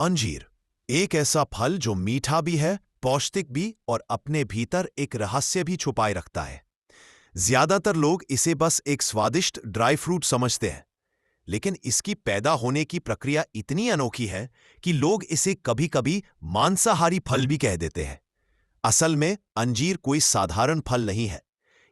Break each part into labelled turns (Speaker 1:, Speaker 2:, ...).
Speaker 1: अंजीर एक ऐसा फल जो मीठा भी है, पौष्टिक भी और अपने भीतर एक रहस्य भी छुपाए रखता है। ज्यादातर लोग इसे बस एक स्वादिष्ट ड्राई फ्रूट समझते हैं, लेकिन इसकी पैदा होने की प्रक्रिया इतनी अनोखी है कि लोग इसे कभी-कभी मांसाहारी फल भी कह देते हैं। असल में अंजीर कोई साधारण फल नहीं है।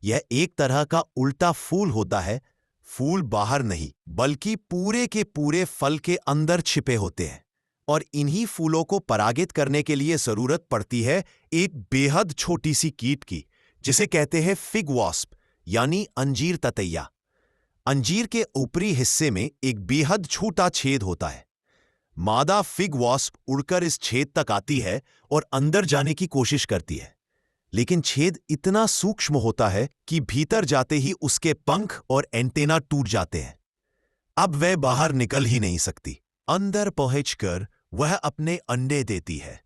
Speaker 1: यह एक तरह का उल्टा फूल होता है। फूल बाहर नहीं, बल्कि पूरे के पूरे फल के अंदर छिपे होते हैं। और इन्हीं फूलों को परागित करने के लिए जरूरत पड़ती है एक बेहद छोटी सी कीट की, जिसे कहते हैं फिग वॉस्प, यानी अंजीर ततैया। अंजीर के ऊपरी हिस्से में एक बेहद छोटा छेद होता है। मादा फिग वॉस्प उड़कर इस छेद तक आती है और अंदर जाने की कोशिश करती है, लेकिन छेद इतना सूक्ष्म होता है कि भीतर जाते ही उसके पंख और एंटेना टूट जाते हैं। अब वह बाहर निकल ही नहीं सकती। अंदर पहुंचकर वह अपने अंडे देती है।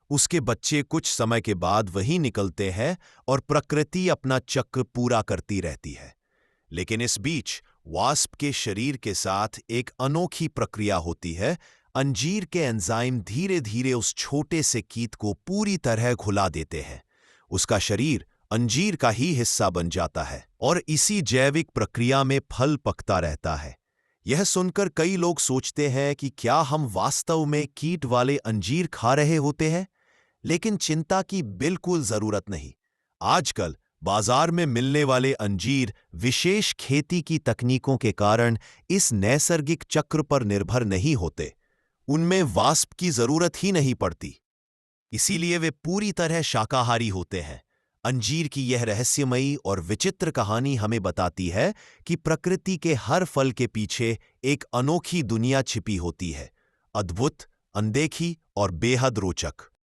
Speaker 1: उसके बच्चे कुछ समय के बाद वहीं निकलते हैं और प्रकृति अपना चक्र पूरा करती रहती है। लेकिन इस बीच वास्प के शरीर के साथ एक अनोखी प्रक्रिया होती है। अंजीर के एंजाइम धीरे धीरे उस छोटे से कीट को पूरी तरह घुला देते हैं। उसका शरीर अंजीर का ही हिस्सा बन जाता है और इसी जैविक प्रक्रिया में फल पकता रहता है। यह सुनकर कई लोग सोचते हैं कि क्या हम वास्तव में कीट वाले अंजीर खा रहे होते हैं, लेकिन चिंता की बिल्कुल जरूरत नहीं। आजकल बाजार में मिलने वाले अंजीर विशेष खेती की तकनीकों के कारण इस नैसर्गिक चक्र पर निर्भर नहीं होते। उनमें वास्प की जरूरत ही नहीं पड़ती, इसीलिए वे पूरी तरह शाकाहारी होते हैं। अंजीर की यह रहस्यमयी और विचित्र कहानी हमें बताती है कि प्रकृति के हर फल के पीछे एक अनोखी दुनिया छिपी होती है, अद्भुत, अनदेखी और बेहद रोचक।